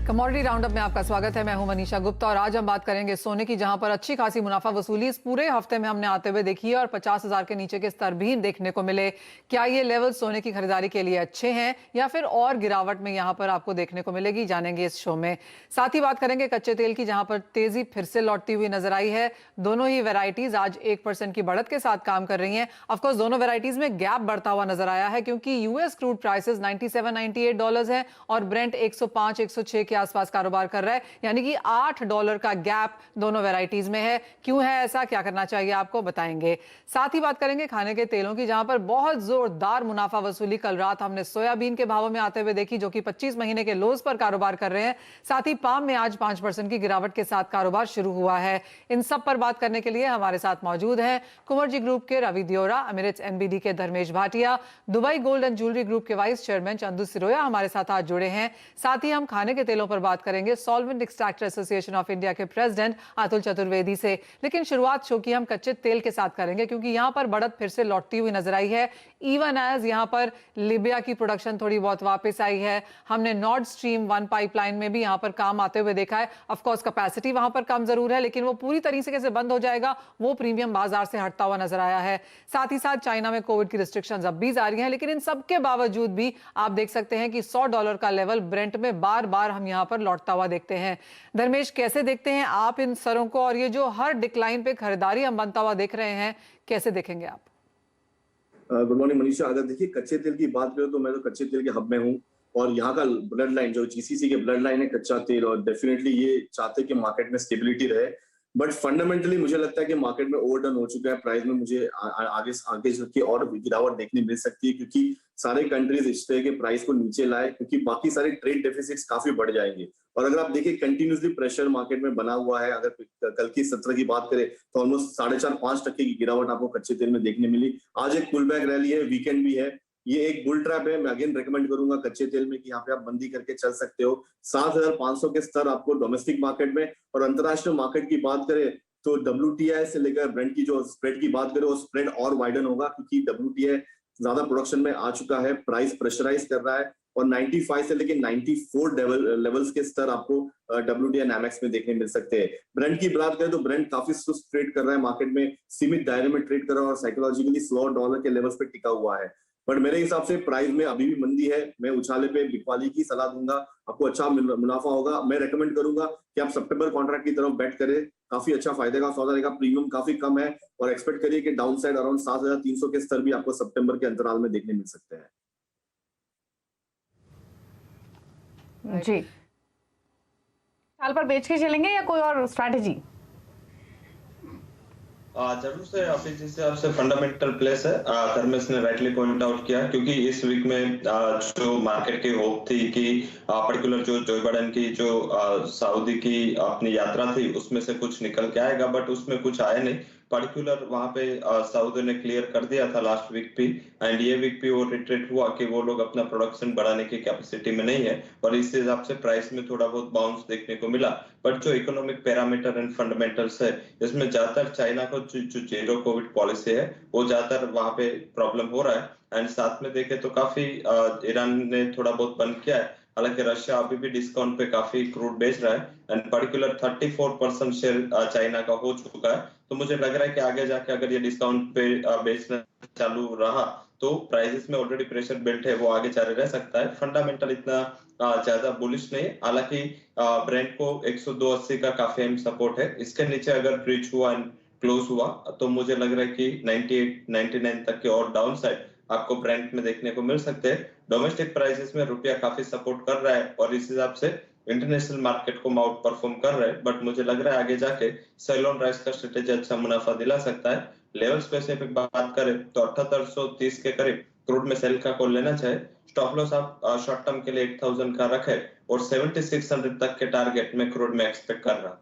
Commodity roundup में आपका स्वागत है। मैं हूं मनीषा गुप्ता और आज हम बात करेंगे सोने की, जहां पर अच्छी खासी मुनाफा वसूली इस पूरे हफ्ते में हमने आते हुए देखी है और 50,000 के नीचे के स्तर भी देखने को मिले। क्या ये लेवल सोने की खरीदारी के लिए अच्छे हैं या फिर और गिरावट में यहां पर आपको देखने को मिलेगी, जानेंगे इस शो में। साथ ही बात करेंगे कच्चे तेल की, जहां पर तेजी फिर से लौटती हुई नजर आई है। दोनों ही वेराइटीज आज 1% की बढ़त के साथ काम कर रही हैं। ऑफकोर्स दोनों वेराइटीज में गैप बढ़ता हुआ नजर आया है, क्योंकि यूएस क्रूड प्राइसेस $97-98 है और ब्रेंट 105-106 के आसपास कारोबार कर रहा है, यानी कि $8 का गैप दोनों वैरायटीज में है। क्यों है ऐसा, क्या करना चाहिए, आपको बताएंगे। साथ ही बात करेंगे खाने के तेलों की, जहां पर बहुत जोरदार मुनाफा वसूली कल रात हमने सोयाबीन के भावों में आते हुए देखी, जो कि 25 महीने के लोज पर कारोबार कर रहे हैं। साथ ही पाम में आज 5% की गिरावट के साथ कारोबार शुरू हुआ है। इन सब पर बात करने के लिए हमारे साथ मौजूद हैं कुंवरजी ग्रुप के रवि दियोरा, एमिरेट्स एनबीडी के Dharmesh Bhatia, Dubai gold and jewellery group के वाइस चेयरमैन चंदू सिरोया हमारे साथ आज जुड़े हैं। साथ ही हम खाने के तेलों पर बात करेंगे solvent extractor association of India के प्रेसिडेंट अतुल चतुर्वेदी से। लेकिन शुरुआत शो की हम कच्चे तेल के साथ करेंगे, क्योंकि यहां पर बढ़त फिर से लौटती हुई नजर आई है। इवन एज यहां पर लीबिया की प्रोडक्शन थोड़ी बहुत वापस आई है। हमने नॉर्थ स्ट्रीम 1 पाइपलाइन में भी यहां पर काम आते हुए देखा है। ऑफकोर्स कैपेसिटी वहां पर कम जरूर है, लेकिन वो पूरी तरीके से कैसे बंद हो जाएगा, वो प्रीमियम बाजार से हटता हुआ नजर आया है। साथ ही साथ चाइना में कोविड की रिस्ट्रिक्शंस अब भी जारी हैं, लेकिन इन सबके बावजूद भी आप देख सकते हैं कि $100 का लेवल ब्रेंट में बार बार हम यहां पर लौटता हुआ देखते हैं। धर्मेश, कैसे देखते हैं आप इन स्तरों को, और ये जो हर डिक्लाइन पे खरीदारी हम बनता हुआ देख रहे हैं, कैसे देखेंगे आप? Good morning Manisha. अगर देखिए कच्चे तेल की बात करें तो मैं तो कच्चे तेल के हब में हूँ और यहाँ का ब्लड लाइन जो जीसीसी के ब्लड लाइन है कच्चा तेल, और डेफिनेटली ये चाहते हैं कि मार्केट में स्टेबिलिटी रहे। बट फंडामेंटली मुझे लगता है कि मार्केट में ओवरडन हो चुका है प्राइस में। मुझे आगे आगे चल के और गिरावट देखने मिल सकती है, क्योंकि सारे कंट्रीज इस तरह के प्राइस को नीचे लाए, क्योंकि बाकी सारे ट्रेड डेफिसिट्स काफी बढ़ जाएंगे। और अगर आप देखिए कंटिन्यूसली प्रेशर मार्केट में बना हुआ है। अगर कल की सत्र की बात करें तो ऑलमोस्ट 4.5-5% की गिरावट आपको कच्चे तेल में देखने मिली। आज एक पुल बैक रैली है, वीकेंड भी है, ये एक बुल ट्रैप है। मैं अगेन रेकमेंड करूंगा कच्चे तेल में कि यहाँ पे आप बंदी करके चल सकते हो। 7,500 के स्तर आपको डोमेस्टिक मार्केट में। और अंतरराष्ट्रीय मार्केट की बात करें तो WTI से लेकर ब्रेंट की जो स्प्रेड की बात करें, वो स्प्रेड और वाइडन होगा, क्योंकि WTI ज्यादा प्रोडक्शन में आ चुका है, प्राइस प्रेशराइज कर रहा है। और 95 से लेकर 94 लेवल्स के स्तर आपको WTI NYMEX में देखने मिल सकते हैं। ब्रेंट की बात करें तो ब्रेंट काफी सुस्त ट्रेड कर रहा है मार्केट में, सीमित दायरे में ट्रेड कर रहा है और साइकोलॉजिकली $100 के लेवल्स पे टिका हुआ है। बट मेरे हिसाब से प्राइस में अभी भी मंदी है। मैं उछाले पे बिकवाली की सलाह दूंगा, आपको अच्छा मुनाफा होगा। मैं रेकमेंड करूंगा कि आप सितंबर कॉन्ट्रैक्ट की तरफ बेट करें, काफी अच्छा फायदे का सौदा रहेगा। प्रीमियम काफी कम है और एक्सपेक्ट करिए कि डाउन साइड अराउंड 7,300 के स्तर भी आपको सितंबर के अंतराल में देखने मिल सकते हैं। जी, साल पर बेच के चलेंगे या कोई और स्ट्रैटेजी? जरूर से अभी जिस हिसाब से फंडामेंटल प्लेस है, धर्मेश ने राइटली पॉइंट आउट किया, क्योंकि इस वीक में जो मार्केट की होप थी कि पर्टिकुलर जो बाइडेन की जो सऊदी की अपनी यात्रा थी उसमें से कुछ निकल के आएगा, बट उसमें कुछ आया नहीं। पर्टिकुलर वहां पे सऊदी ने क्लियर कर दिया था लास्ट वीक भी, एंड ये वीक भी वो रिट्रेट हुआ कि वो लोग अपना प्रोडक्शन बढ़ाने की कैपेसिटी में नहीं है, और इस हिसाब से प्राइस में थोड़ा बहुत बाउंस देखने को मिला। बट जो इकोनॉमिक पैरामीटर एंड फंडामेंटल्स है, इसमें ज्यादातर चाइना को जो जीरो कोविड पॉलिसी है वो ज्यादातर वहां पे प्रॉब्लम हो रहा है। एंड साथ में देखे तो काफी ईरान ने थोड़ा बहुत बंद किया है, हालांकि रशिया अभी भी डिस्काउंट पे काफी क्रूड बेच रहा है, एंड पर्टिकुलर 34% शेयर चाइना का हो चुका है। तो मुझे लग रहा है कि आगे जाके अगर ये डिस्काउंट पे बेचना चालू रहा तो प्राइसेस में ऑलरेडी प्रेशर बिल्ट है, वो आगे जारी रह सकता है। फंडामेंटल इतना ज्यादा बुलिश नहीं है, हालांकि ब्रेंट को 102.80 का काफी अहम सपोर्ट है। इसके नीचे अगर ब्रीच हुआ एंड क्लोज हुआ तो मुझे लग रहा है कि 98-99 तक के और डाउन साइड आपको ब्रेंट में देखने को मिल सकते हैं। डोमेस्टिक प्राइसेस में रुपया काफी सपोर्ट कर रहा है और इस हिसाब से इंटरनेशनल मार्केट को आउट परफॉर्म कर रहा है, बट मुझे लग रहा है आगे जाके सेल ऑन राइज का स्ट्रेटेजी अच्छा मुनाफा दिला सकता है। लेवल स्पेसिफिक बात करें तो 7830 के करीब क्रूड में सेल का कॉल लेना चाहिए। स्टॉप लॉस आप शॉर्ट टर्म के लिए 8000 का रखे और 7600 तक के टारगेट में क्रूड में एक्सपेक्ट कर रहा।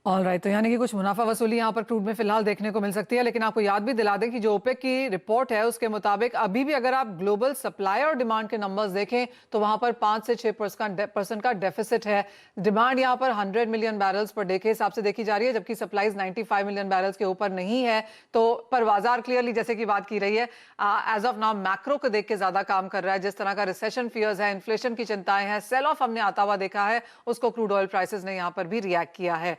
ऑलराइट, तो यानी कि कुछ मुनाफा वसूली यहाँ पर क्रूड में फिलहाल देखने को मिल सकती है। लेकिन आपको याद भी दिला दें कि जो ओपेक की रिपोर्ट है उसके मुताबिक अभी भी अगर आप ग्लोबल सप्लाई और डिमांड के नंबर्स देखें तो वहां पर 5 से 6% का डेफिसिट है। डिमांड यहाँ पर 100 मिलियन बैरल्स पर डे के हिसाब से देखी जा रही है, जबकि सप्लाईज 95 मिलियन बैरल्स के ऊपर नहीं है। तो पर बाजार क्लियरली जैसे कि बात की रही है, एज ऑफ नाउ मैक्रो को देख के ज्यादा काम कर रहा है। जिस तरह का रिसेशन फियर्स है, इन्फ्लेशन की चिंताएं हैं, सेल ऑफ हमने आता हुआ देखा है, उसको क्रूड ऑयल प्राइसेस ने यहाँ पर भी रिएक्ट किया है।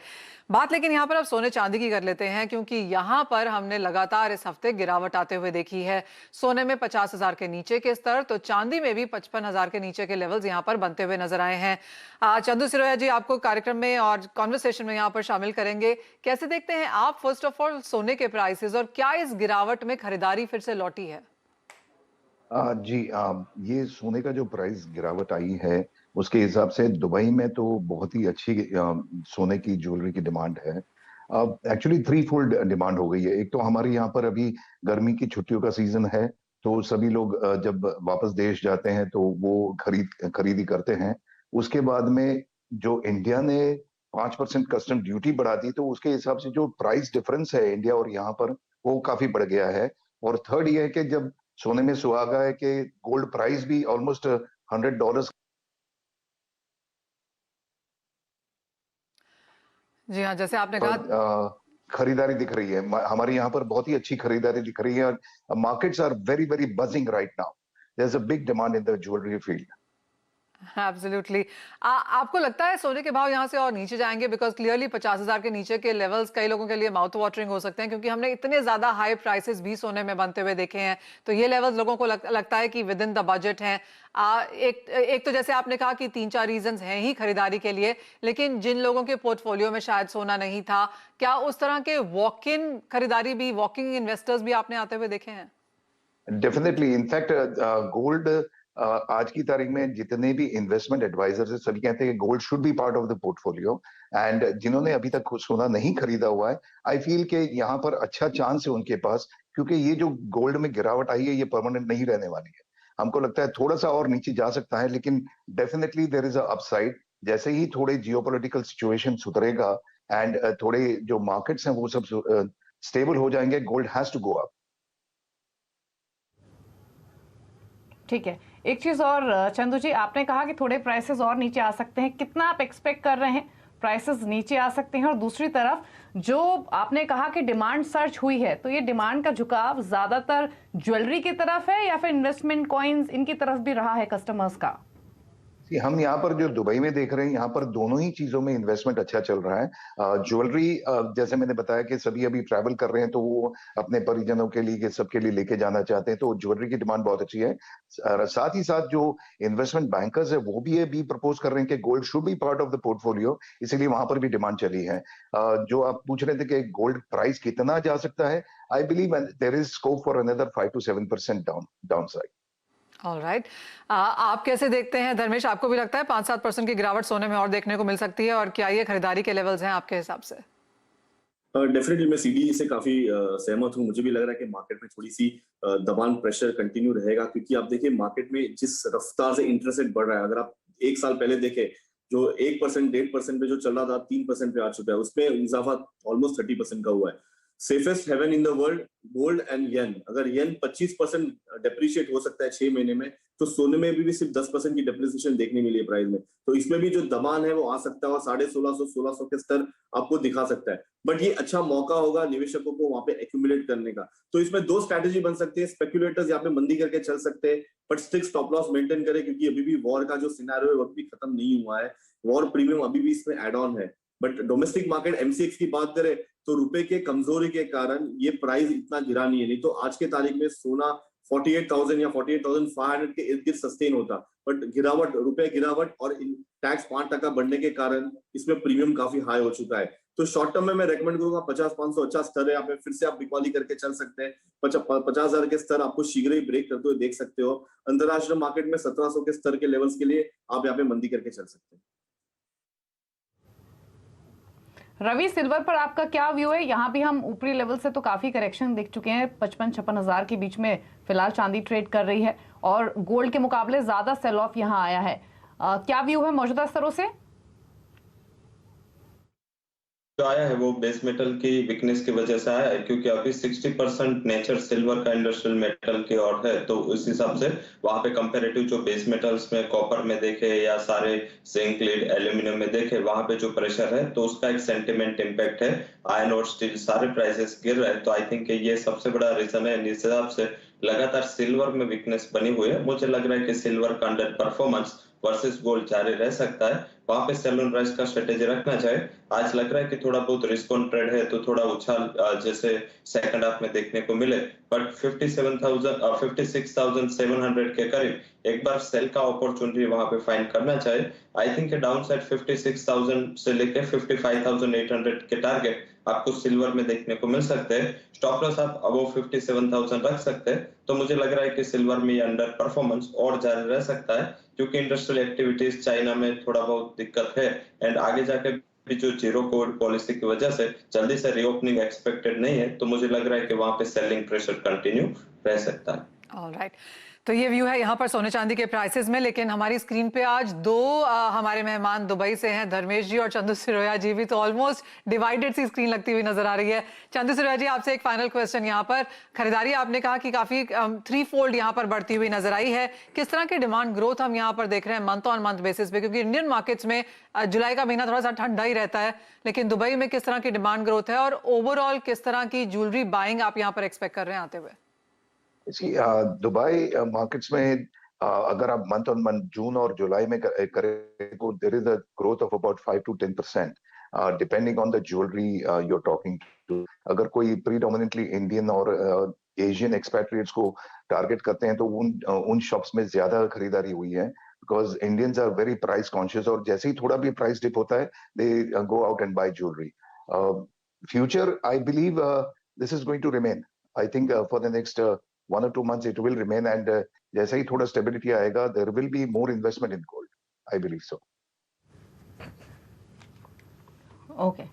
बात लेकिन यहाँ पर अब सोने चांदी की कर लेते हैं, क्योंकि यहाँ पर हमने लगातार इस हफ्ते गिरावट आते हुए देखी है। सोने में 50,000 के नीचे के स्तर, तो चांदी में भी 55,000 के नीचे के लेवल्स यहाँ पर बनते हुए नजर आए हैं। चंदू सिरोया जी, आपको कार्यक्रम में और कॉन्वर्सेशन में यहाँ पर शामिल करेंगे। कैसे देखते हैं आप फर्स्ट ऑफ ऑल सोने के प्राइसेस, और क्या इस गिरावट में खरीदारी फिर से लौटी है? जी, ये सोने का जो प्राइस गिरावट आई है उसके हिसाब से दुबई में तो बहुत ही अच्छी सोने की ज्वेलरी की डिमांड है। एक्चुअली थ्री फोल्ड डिमांड हो गई है। एक तो हमारे यहाँ पर अभी गर्मी की छुट्टियों का सीजन है, तो सभी लोग जब वापस देश जाते हैं तो वो खरीदी करते हैं। उसके बाद में जो इंडिया ने 5% कस्टम ड्यूटी बढ़ा दी, तो उसके हिसाब से जो प्राइस डिफरेंस है इंडिया और यहाँ पर, वो काफी बढ़ गया है। और थर्ड ये है कि जब सोने में सुहागा है कि गोल्ड प्राइस भी ऑलमोस्ट $100। जी हाँ, जैसे आपने कहा, खरीदारी दिख रही है हमारे यहाँ पर, बहुत ही अच्छी खरीदारी दिख रही है। और markets are very very buzzing right now. There is a big demand in the jewellery field. Absolutely. आपको लगता है सोने के भाव यहाँ से और नीचे जाएंगे? बिकॉज क्लियरली 50,000 के नीचे के लेवल्स कई लोगों के लिए माउथ वाटरिंग हो सकते हैं, क्योंकि हमने इतने ज्यादा हाई प्राइसेस भी सोने में बनते हुए देखे हैं। तो ये लेवल्स लोगों को लगता है कि विद इन द बजट हैं। एक तो जैसे आपने कहा कि 3-4 रीजंस हैं ही खरीदारी के लिए, लेकिन जिन लोगों के पोर्टफोलियो में शायद सोना नहीं था, क्या उस तरह के वॉक इन खरीदारी भी, वॉकिंग इन्वेस्टर्स भी आपने आते हुए देखे हैं? डेफिनेटली। इनफैक्ट गोल्ड आज की तारीख में जितने भी इन्वेस्टमेंट एडवाइजर्स है, सभी कहते हैं कि gold should be part of the portfolio. And जिन्होंने अभी तक सोना नहीं खरीदा हुआ है, आई फील कि यहाँ पर अच्छा चांस है उनके पास, क्योंकि ये जो गोल्ड में गिरावट आई है ये परमानेंट नहीं रहने वाली है। हमको लगता है थोड़ा सा और नीचे जा सकता है, लेकिन definitely there is a upside. जैसे ही थोड़े जियोपॉलिटिकल सिचुएशन सुधरेगा एंड थोड़े जो मार्केट्स हैं वो सब स्टेबल हो जाएंगे, gold has to go up. ठीक है, एक चीज और चंदू जी, आपने कहा कि थोड़े प्राइसेस और नीचे आ सकते हैं। कितना आप एक्सपेक्ट कर रहे हैं प्राइसेस नीचे आ सकते हैं? और दूसरी तरफ जो आपने कहा कि डिमांड सर्च हुई है, तो ये डिमांड का झुकाव ज्यादातर ज्वेलरी की तरफ है या फिर इन्वेस्टमेंट कॉइन्स, इनकी तरफ भी रहा है कस्टमर्स का? हम यहाँ पर जो दुबई में देख रहे हैं, यहाँ पर दोनों ही चीजों में इन्वेस्टमेंट अच्छा चल रहा है। ज्वेलरी, जैसे मैंने बताया कि सभी अभी ट्रैवल कर रहे हैं, तो वो अपने परिजनों के लिए, सबके लिए लेके जाना चाहते हैं, तो ज्वेलरी की डिमांड बहुत अच्छी है। साथ ही साथ जो इन्वेस्टमेंट बैंकर्स है वो भी प्रपोज कर रहे हैं कि gold should be part of the portfolio, इसीलिए वहां पर भी डिमांड चली है। जो आप पूछ रहे थे कि गोल्ड प्राइस कितना जा सकता है, I believe there is scope for another 5 to 7% downside. Alright, आप कैसे देखते हैं धर्मेश? आपको भी लगता है 5-7% की गिरावट सोने में और देखने को मिल सकती है, और क्या ये खरीदारी के लेवल्स हैं आपके हिसाब से? डेफिनेटली मैं सीडी से काफी सहमत हूँ। मुझे भी लग रहा है कि मार्केट में थोड़ी सी दबान, प्रेशर कंटिन्यू रहेगा, क्योंकि आप देखिए मार्केट में जिस रफ्तार से इंटरेस्ट रेट बढ़ रहा है, अगर आप एक साल पहले देखें जो 1%, 1.5% पे जो चल रहा था, 3% पे आ चुका है। उसमें इजाफा ऑलमोस्ट 30% का हुआ है। Safest haven in the world, gold and yen. अगर येन 25% डेप्रिशिएट हो सकता है 6 महीने में, तो सोने में भी सिर्फ 10% की डेप्रिसिएशन देखने मिली है प्राइस में। तो इसमें भी जो दबान है वो आ सकता है, और 1650-1600 के स्तर आपको दिखा सकता है। बट ये अच्छा मौका होगा निवेशकों को वहां पे एक्यूमुलेट करने का। तो इसमें 2 स्ट्रैटेजी बन सकती है। स्पेक्युलेटर्स यहाँ पे मंदी करके चल सकते हैं, but strict stop loss maintain करें, क्योंकि अभी भी वॉर का जो सिनेरियो है वो भी खत्म नहीं हुआ है। वॉर प्रीमियम अभी भी इसमें एड ऑन है। बट डोमेस्टिक मार्केट एमसीएक्स की बात करें तो रुपए के कमजोरी के कारण ये प्राइस इतना गिरा नहीं है। नहीं तो आज के तारीख में सोना 48,000 या 48,500 के इर्द गिर्द सस्टेन होता। बट गिरावट, रुपए गिरावट और टैक्स 5% बढ़ने के कारण इसमें प्रीमियम काफी हाई हो चुका है। तो शॉर्ट टर्म में मैं रेकमेंड करूंगा 50-500 अच्छा स्तर है। यहाँ पे फिर से आप बिकवाली करके चल सकते हैं। 50,000 के स्तर आपको शीघ्र ही ब्रेक करते हुए देख सकते हो। अंतरराष्ट्रीय मार्केट में 1700 के स्तर के लेवल्स के लिए आप यहाँ पे मंदी करके चल सकते हैं। रवि, सिल्वर पर आपका क्या व्यू है? यहाँ भी हम ऊपरी लेवल से तो काफी करेक्शन देख चुके हैं, 55-56 हजार के बीच में फिलहाल चांदी ट्रेड कर रही है, और गोल्ड के मुकाबले ज्यादा सेल ऑफ यहाँ आया है। क्या व्यू है मौजूदा स्तरों से? जो आया है वो बेस मेटल की वीकनेस की वजह से आया है, क्योंकि अभी 60% नेचर सिल्वर का इंडस्ट्रियल मेटल की ओर है। तो उस हिसाब से वहां पे कंपैरेटिव जो बेस मेटल्स में कॉपर में देखे या सारे जिंक, लीड, एल्यूमिनियम में देखे, वहां पे जो प्रेशर है तो उसका एक सेंटिमेंट इम्पैक्ट है। आयरन और स्टील सारे प्राइसेस गिर रहे हैं, तो आई थिंक ये सबसे बड़ा रीजन है। इस हिसाब से लगातार सिल्वर में वीकनेस बनी हुई है। मुझे लग रहा है कि सिल्वर का अंडर परफॉर्मेंस वर्सेस गोल्ड जारी रह सकता है। वहां पे सेल ऑन राइज का स्ट्रेटेजी रखना चाहिए। आज लग रहा है कि थोड़ा बहुत रिस्क ऑन ट्रेड है, तो थोड़ा उछाल जैसे सेकंड हाफ में देखने को मिले, बट 56,700 के करीब एक बार सेल का अपॉर्चुनिटी वहां पे फाइंड करना चाहिए। आई थिंक डाउन साइड 56,000 से लेके 55,800 के टारगेट आपको सिल्वर में देखने को मिल सकते हैं। स्टॉप लॉस आप अबव 57,000 रख सकते हैं। तो मुझे लग रहा है कि सिल्वर में अंडर परफॉर्मेंस और जारी रह सकता है, क्योंकि इंडस्ट्रियल एक्टिविटीज चाइना में थोड़ा बहुत दिक्कत है, एंड आगे जाके भी जो जीरो कोविड पॉलिसी की वजह से जल्दी से रीओपनिंग एक्सपेक्टेड नहीं है। तो मुझे लग रहा है कि वहां पे सेलिंग प्रेशर कंटिन्यू रह सकता है। ऑलराइट, तो ये व्यू है यहाँ पर सोने चांदी के प्राइसेस में। लेकिन हमारी स्क्रीन पे आज दो हमारे मेहमान दुबई से हैं, धर्मेश जी और चंदू सिरोया जी भी, तो ऑलमोस्ट डिवाइडेड सी स्क्रीन लगती हुई नजर आ रही है। चंदू सिरोया जी, आपसे एक फाइनल क्वेश्चन। यहाँ पर खरीदारी आपने कहा कि काफी 3-fold यहाँ पर बढ़ती हुई नजर आई है। किस तरह की डिमांड ग्रोथ हम यहाँ पर देख रहे हैं मंथ ऑन मंथ बेसिस पे, क्योंकि इंडियन मार्केट्स में जुलाई का महीना थोड़ा सा ठंडा ही रहता है, लेकिन दुबई में किस तरह की डिमांड ग्रोथ है और ओवरऑल किस तरह की ज्वेलरी बाइंग आप यहाँ पर एक्सपेक्ट कर रहे हैं आते हुए? दुबई मार्केट्स में अगर आप मंथ ऑन मंथ जून और जुलाई में करें तो there is a growth of about 5 to 10% depending on the jewellery you are talking to. अगर कोई प्रीडोमिनेंटली इंडियन और एशियन एक्सपैट्रिएट्स को टारगेट करते हैं तो उन शॉप्स में ज्यादा खरीदारी हुई है, because Indians are very price conscious, और जैसे ही थोड़ा भी प्राइस डिप होता है they go out and buy jewellery. Future I believe this is going to remain. I think for the next 1 or 2 months it will remain, and जैसे ही थोड़ा स्टेबिलिटी आएगा there will be more investment in gold, I believe so. Okay,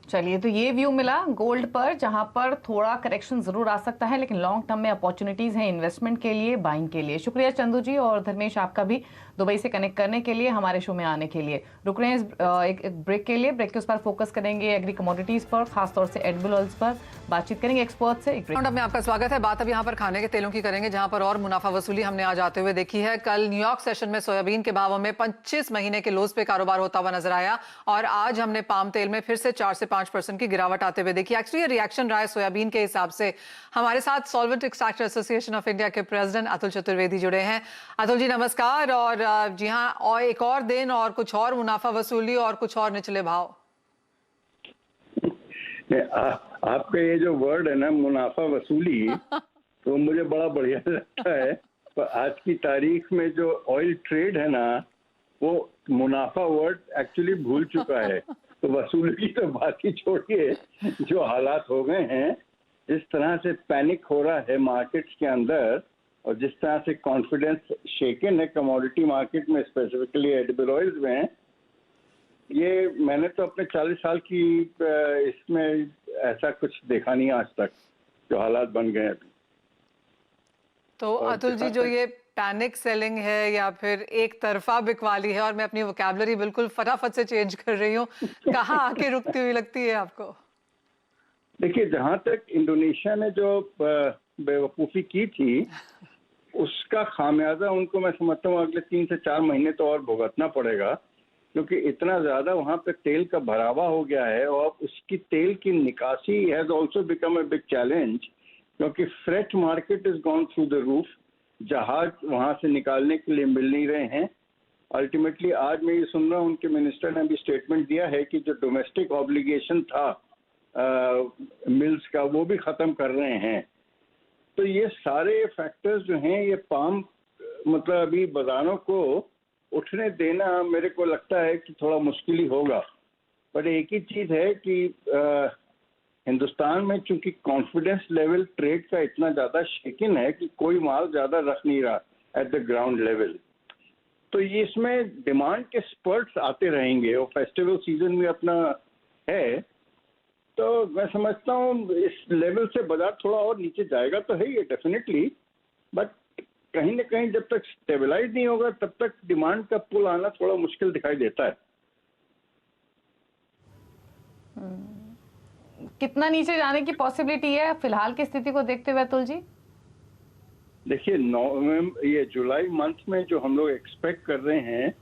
चलिए, तो ये view मिला gold पर, जहां पर थोड़ा करेक्शन जरूर आ सकता है, लेकिन लॉन्ग टर्म में अपॉर्चुनिटीज हैं इन्वेस्टमेंट के लिए, बाइंग के लिए। शुक्रिया चंदू जी और धर्मेश आपका भी दुबई से कनेक्ट करने के लिए, हमारे शो में आने के लिए। रुक रहे हैं एक ब्रेक के लिए। ब्रेक के उस पर फोकस करेंगे एग्री कमोडिटीज पर, खासतौर से एडिबल ऑयल्स पर बातचीत करेंगे एक्सपर्ट से। में आपका स्वागत है। बात अब यहाँ पर खाने के तेलों की करेंगे, जहां पर और मुनाफा वसूली हमने आज आते हुए देखी है। कल न्यूयॉर्क सेशन में सोयाबीन के भावों में 25 महीने के लोज पे कारोबार होता हुआ नजर आया, और आज हमने पाम तेल में फिर से 4 से 5% की गिरावट आते हुए देखी। एक्चुअली ये रिएक्शन रहा है सोयाबीन के हिसाब से। हमारे साथ solvent extractor association of India के प्रेसिडेंट अतुल चतुर्वेदी जुड़े हैं। अतुल जी नमस्कार। और जी हाँ, और एक और दिन और कुछ और मुनाफा वसूली और कुछ और निचले भाव। आपका ये जो वर्ड है ना, मुनाफा वसूली, तो मुझे बड़ा बढ़िया लगता है। पर आज की तारीख में जो ऑयल ट्रेड है ना, वो मुनाफा वर्ड एक्चुअली भूल चुका है। तो वसूली की तो बात ही छोड़िए, जो हालात हो गए हैं, जिस तरह से पैनिक हो रहा है मार्केट्स के अंदर, और जिस तरह से कॉन्फिडेंस शेकन है कमोडिटी मार्केट में, स्पेसिफिकली एडिबल ऑयल्स में, ये मैंने तो अपने 40 साल की इसमें ऐसा कुछ देखा नहीं आज तक, जो हालात बन गए अभी। तो अतुल जी, जो ये पैनिक सेलिंग है या फिर एक तरफा बिकवाली है, और मैं अपनी वोकैबुलरी बिल्कुल फटाफट से चेंज कर रही हूँ, कहाँ आके रुकती हुई लगती है आपको? देखिए, जहां तक इंडोनेशिया ने जो बेवकूफ़ी की थी, उसका खामियाजा उनको मैं समझता हूँ अगले 3 से 4 महीने तो और भुगतना पड़ेगा, क्योंकि इतना ज्यादा वहां पे तेल का भरावा हो गया है, और उसकी तेल की निकासी has also become a big challenge, क्योंकि freight market is gone through the roof. जहाज वहां से निकालने के लिए मिल नहीं रहे हैं। अल्टीमेटली आज मैं ये सुन रहा हूँ, उनके मिनिस्टर ने भी स्टेटमेंट दिया है कि जो डोमेस्टिक ऑब्लिगेशन था मिल्स का, वो भी खत्म कर रहे हैं। तो ये सारे फैक्टर्स जो हैं, ये पाम मतलब अभी बाजारों को उठने देना मेरे को लगता है कि थोड़ा मुश्किल ही होगा। पर एक ही चीज है कि हिंदुस्तान में चूंकि कॉन्फिडेंस लेवल ट्रेड का इतना ज्यादा शेकिन है कि कोई माल ज्यादा रख नहीं रहा एट द ग्राउंड लेवल, तो ये इसमें डिमांड के स्पर्ट्स आते रहेंगे, और फेस्टिवल सीजन में अपना है। तो मैं समझता हूँ इस लेवल से बाजार थोड़ा और नीचे जाएगा तो है ये डेफिनेटली, बट कहीं ना कहीं जब तक स्टेबलाइज नहीं होगा तब तक डिमांड का पुल आना थोड़ा मुश्किल दिखाई देता है। कितना नीचे जाने की पॉसिबिलिटी है फिलहाल की स्थिति को देखते हुए अतुल जी? देखिए नवंबर ये जुलाई मंथ में जो हम लोग एक्सपेक्ट कर रहे हैं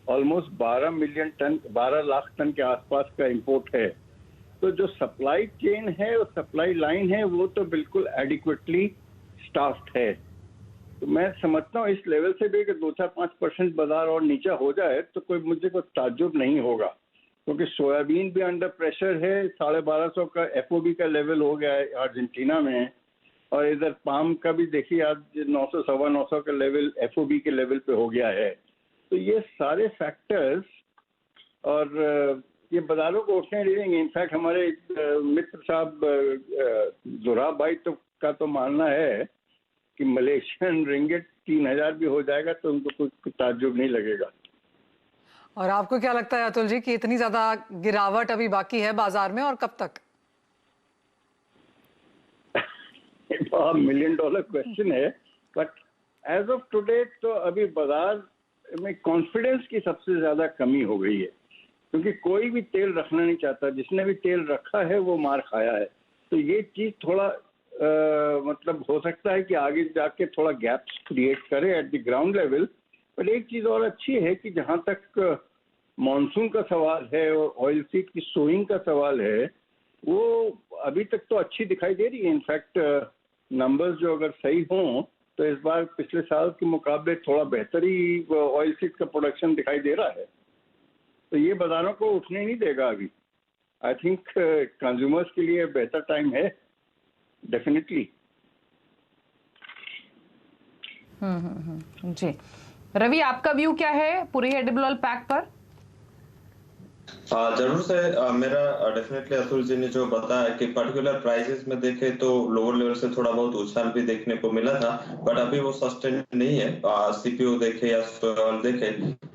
ऑलमोस्ट 12 लाख टन के आसपास का इंपोर्ट है। तो जो सप्लाई चेन है और सप्लाई लाइन है वो तो बिल्कुल एडिक्वेटली स्टाफ्ड है। तो मैं समझता हूँ इस लेवल से भी अगर 2-4-5% बाजार और नीचा हो जाए तो मुझे कोई ताज्जुब नहीं होगा, क्योंकि सोयाबीन भी अंडर प्रेशर है। 1250 का एफओबी का लेवल हो गया है अर्जेंटीना में, और इधर पाम का भी देखिए आज 900-950 का लेवल एफओबी के लेवल पे हो गया है। तो ये सारे फैक्टर्स और ये बाजारों को उठने नहीं देंगे। इनफैक्ट हमारे मित्र साहब जोराब भाई का तो मानना है कि मलेशियन रिंगिट 3000 भी हो जाएगा तो उनको कुछ ताज्जुब नहीं लगेगा। और आपको क्या लगता है अतुल जी कि इतनी ज्यादा गिरावट अभी बाकी है बाजार में और कब तक? $1 मिलियन क्वेश्चन है, बट एज ऑफ टुडे तो अभी बाजार में कॉन्फिडेंस की सबसे ज्यादा कमी हो गई है, क्योंकि कोई भी तेल रखना नहीं चाहता। जिसने भी तेल रखा है वो मार खाया है। तो ये चीज थोड़ा मतलब हो सकता है कि आगे जाके थोड़ा गैप्स क्रिएट करे एट द ग्राउंड लेवल। पर एक चीज और अच्छी है कि जहां तक मॉनसून का सवाल है और ऑयल सीड की सोइंग का सवाल है, वो अभी तक तो अच्छी दिखाई दे रही है। इनफैक्ट नंबर्स जो अगर सही हों तो इस बार पिछले साल के मुकाबले थोड़ा बेहतर ही ऑयल सीड का प्रोडक्शन दिखाई दे रहा है। तो ये बाजारों को उठने नहीं देगा अभी। आई थिंक कंज्यूमर्स के लिए बेहतर टाइम है डेफिनेटली। जी रवि, आपका व्यू क्या है पूरी एडिबल ऑयल पैक पर? जरूर से मेरा डेफिनेटली अतुल जी ने जो बताया कि पर्टिकुलर प्राइसेस में देखे तो लोअर लेवल से थोड़ा बहुत उछाल भी देखने को मिला था, बट अभी वो सस्टेन नहीं है। सीपीओ देखे या सोयल देखे,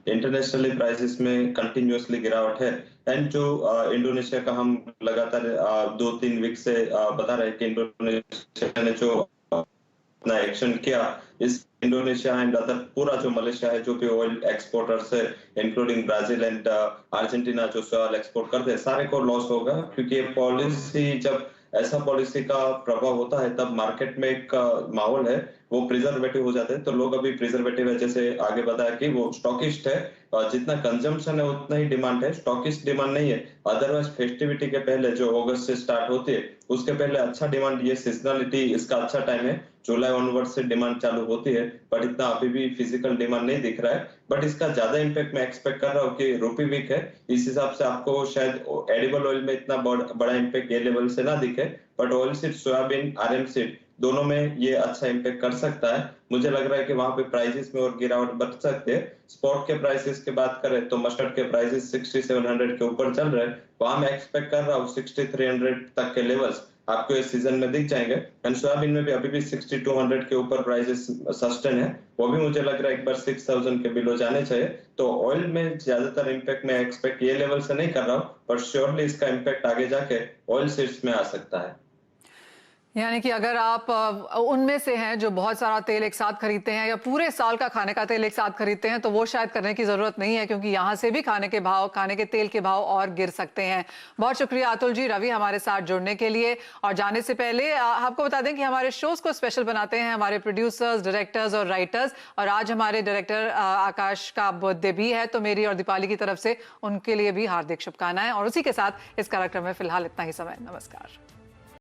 इंटरनेशनली प्राइसेस में कंटिन्यूअसली गिरावट है। एंड जो इंडोनेशिया का हम लगातार 2-3 वीक से बता रहे हैं कि इंडोनेशिया ने जो अपना एक्शन किया, इस इंडोनेशिया एंड अदर पूरा जो मलेशिया है जो भी ऑयल एक्सपोर्टर्स है इंक्लूडिंग ब्राजील एंड अर्जेंटीना जो ऑयल एक्सपोर्ट करते हैं, सारे को लॉस होगा। क्योंकि ये पॉलिसी, जब ऐसा पॉलिसी का प्रभाव होता है तब मार्केट में एक माहौल है वो प्रिजर्वेटिव हो जाते हैं। तो लोग अभी प्रिजर्वेटिव है, जैसे आगे बताया कि वो स्टॉकिस्ट है और जितना कंजम्पशन है उतना ही डिमांड है, स्टॉकिस्ट डिमांड नहीं है। अदरवाइज फेस्टिविटी के पहले जो अगस्त से स्टार्ट होती है उसके पहले अच्छा डिमांड, ये सीजनलिटी इसका अच्छा टाइम है, जुलाई ऑनवर्ड से डिमांड चालू होती है, बट इतना अभी भी फिजिकल डिमांड नहीं दिख रहा है। बट इसका ज्यादा इम्पैक्ट मैं एक्सपेक्ट कर रहा हूँ कि रूपी वीक है, इस हिसाब से आपको शायद एडिबल ऑयल में इतना बड़ा इम्पैक्ट ये लेवल से ना दिखे, but oil seed, soybean, RM seed दोनों में ये अच्छा इम्पैक्ट कर सकता है। मुझे लग रहा है कि वहां पे प्राइसेस में और गिरावट बढ़ सकते हैं। स्पॉट के प्राइसेस की बात करें तो मस्टर्ड के प्राइसेस 6700 के ऊपर चल रहे हैं, वहां मैं एक्सपेक्ट कर रहा हूँ 6300 तक के लेवल्स आपको इस सीजन में दिख जाएंगे। एंड सोयाबीन में भी अभी भी 6200 के ऊपर प्राइसेस सस्टेन है, वो भी मुझे लग रहा है एक बार 6000 के बिलो जाने चाहिए। तो ऑयल में ज्यादातर इम्पैक्ट मैं एक्सपेक्ट ये लेवल से नहीं कर रहा हूँ, पर श्योरली इसका इम्पैक्ट आगे जाके ऑयल सीड्स में आ सकता है। यानी कि अगर आप उनमें से हैं जो बहुत सारा तेल एक साथ खरीदते हैं या पूरे साल का खाने का तेल एक साथ खरीदते हैं, तो वो शायद करने की जरूरत नहीं है, क्योंकि यहाँ से भी खाने के तेल के भाव और गिर सकते हैं। बहुत शुक्रिया अतुल जी, रवि हमारे साथ जुड़ने के लिए। और जाने से पहले आपको बता दें कि हमारे शोज को स्पेशल बनाते हैं हमारे प्रोड्यूसर्स, डायरेक्टर्स और राइटर्स, और आज हमारे डायरेक्टर आकाश का बर्थडे भी है, तो मेरी और दीपाली की तरफ से उनके लिए भी हार्दिक शुभकामनाएं। और उसी के साथ इस कार्यक्रम में फिलहाल इतना ही समय। नमस्कार।